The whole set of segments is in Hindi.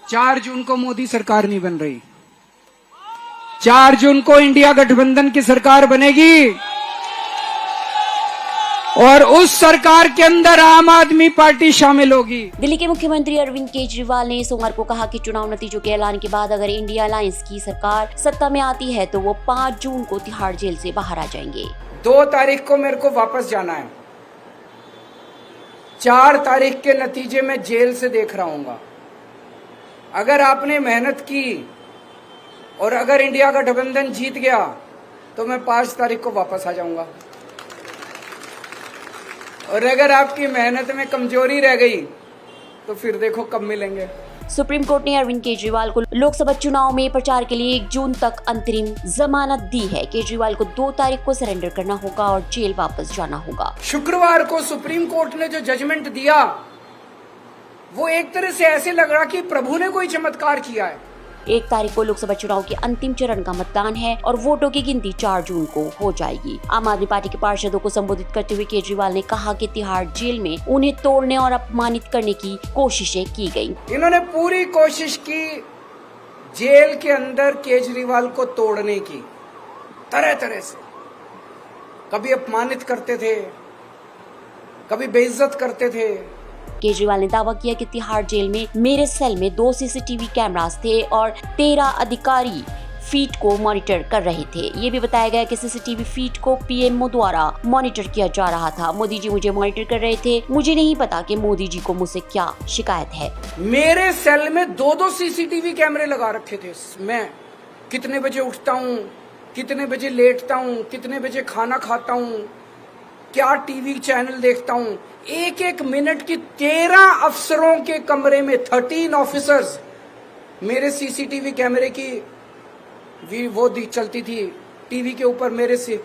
4 जून को मोदी सरकार नहीं बन रही। 4 जून को इंडिया गठबंधन की सरकार बनेगी और उस सरकार के अंदर आम आदमी पार्टी शामिल होगी। दिल्ली के मुख्यमंत्री अरविंद केजरीवाल ने सोमवार को कहा कि चुनाव नतीजों के ऐलान के बाद अगर इंडिया अलायंस की सरकार सत्ता में आती है तो वो 5 जून को तिहाड़ जेल से बाहर आ जाएंगे। 2 तारीख को मेरे को वापस जाना है। 4 तारीख के नतीजे में जेल से देख रहा हूंगा। अगर आपने मेहनत की और अगर इंडिया गठबंधन जीत गया तो मैं 5 तारीख को वापस आ जाऊंगा, और अगर आपकी मेहनत में कमजोरी रह गई तो फिर देखो कब मिलेंगे। सुप्रीम कोर्ट ने अरविंद केजरीवाल को लोकसभा चुनाव में प्रचार के लिए 1 जून तक अंतरिम जमानत दी है। केजरीवाल को 2 तारीख को सरेंडर करना होगा और जेल वापस जाना होगा। शुक्रवार को सुप्रीम कोर्ट ने जो जजमेंट दिया वो एक तरह से ऐसे लग रहा कि प्रभु ने कोई चमत्कार किया है। 1 तारीख को लोकसभा चुनाव के अंतिम चरण का मतदान है और वोटों की गिनती 4 जून को हो जाएगी। आम आदमी पार्टी के पार्षदों को संबोधित करते हुए केजरीवाल ने कहा कि तिहाड़ जेल में उन्हें तोड़ने और अपमानित करने की कोशिशें की गयी। इन्होंने पूरी कोशिश की जेल के अंदर केजरीवाल को तोड़ने की, तरह तरह से। कभी अपमानित करते थे, कभी बेइज्जत करते थे। केजरीवाल ने दावा किया कि तिहाड़ जेल में मेरे सेल में 2 सीसीटीवी कैमरास थे और 13 अधिकारी फीड को मॉनिटर कर रहे थे। ये भी बताया गया कि सीसीटीवी फीड को पीएमओ द्वारा मॉनिटर किया जा रहा था। मोदी जी मुझे मॉनिटर कर रहे थे। मुझे नहीं पता कि मोदी जी को मुझसे क्या शिकायत है। मेरे सेल में 2-2 सीसीटीवी कैमरे लगा रखे थे। मैं कितने बजे उठता हूँ, कितने बजे लेटता हूँ, कितने बजे खाना खाता हूँ, क्या टीवी चैनल देखता हूँ, एक मिनट की 13 अफसरों के कमरे में 13 ऑफिसर्स मेरे सीसीटीवी कैमरे की वो चलती थी टीवी के ऊपर मेरे से।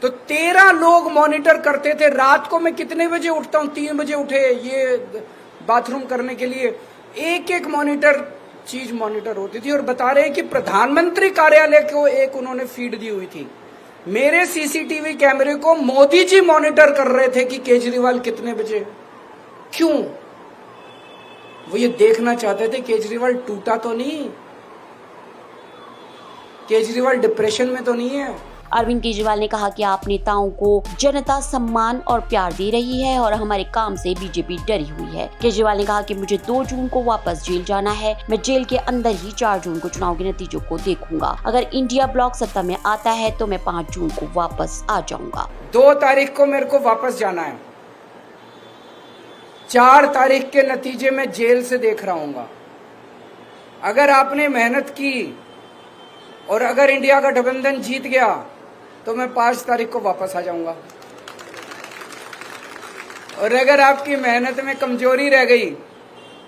तो 13 लोग मॉनिटर करते थे। रात को मैं कितने बजे उठता हूँ, 3 बजे उठे ये बाथरूम करने के लिए, एक चीज मॉनिटर होती थी। और बता रहे हैं कि प्रधानमंत्री कार्यालय को एक उन्होंने फीड दी हुई थी। मेरे सीसीटीवी कैमरे को मोदी जी मॉनिटर कर रहे थे कि केजरीवाल कितने बजे। क्यों? वो ये देखना चाहते थे केजरीवाल टूटा तो नहीं, केजरीवाल डिप्रेशन में तो नहीं है। अरविंद केजरीवाल ने कहा कि आप नेताओं को जनता सम्मान और प्यार दे रही है और हमारे काम से बीजेपी डरी हुई है। केजरीवाल ने कहा कि मुझे 2 जून को वापस जेल जाना है। मैं जेल के अंदर ही 4 जून को चुनाव के नतीजों को देखूंगा। अगर इंडिया ब्लॉक सत्ता में आता है तो मैं 5 जून को वापस आ जाऊंगा। 2 तारीख को मेरे को वापस जाना है। 4 तारीख के नतीजे में जेल से देख रहा हूंगा। अगर आपने मेहनत की और अगर इंडिया गठबंधन जीत गया तो मैं 5 तारीख को वापस आ जाऊंगा, और अगर आपकी मेहनत में कमजोरी रह गई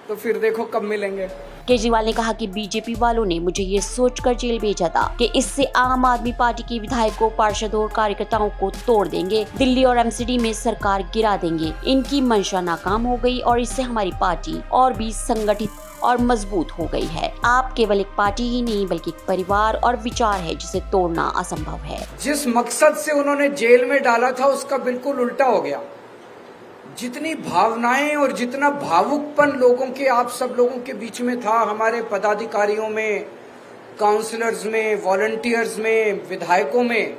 तो फिर देखो कब मिलेंगे। केजरीवाल ने कहा कि बीजेपी वालों ने मुझे ये सोचकर जेल भेजा था कि इससे आम आदमी पार्टी के विधायकों, पार्षदों और कार्यकर्ताओं को तोड़ देंगे, दिल्ली और एमसीडी में सरकार गिरा देंगे। इनकी मंशा नाकाम हो गई और इससे हमारी पार्टी और भी संगठित और मजबूत हो गई है। आप केवल एक पार्टी ही नहीं बल्कि एक परिवार और विचार है जिसे तोड़ना असंभव है। जिस मकसद से उन्होंने जेल में डाला था उसका बिल्कुल उल्टा हो गया। जितनी भावनाएं और जितना भावुकपन लोगों के, आप सब लोगों के बीच में था, हमारे पदाधिकारियों में, काउंसलर्स में, वॉलंटियर्स में, विधायकों में,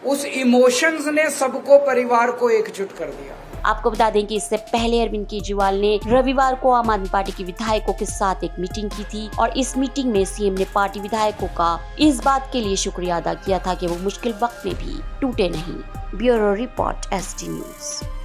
उस इमोशंस ने सबको, परिवार को एकजुट कर दिया। आपको बता दें कि इससे पहले अरविंद केजरीवाल ने रविवार को आम आदमी पार्टी के विधायकों के साथ एक मीटिंग की थी और इस मीटिंग में सीएम ने पार्टी विधायकों का इस बात के लिए शुक्रिया अदा किया था कि वो मुश्किल वक्त में भी टूटे नहीं। Bureau report, ST news.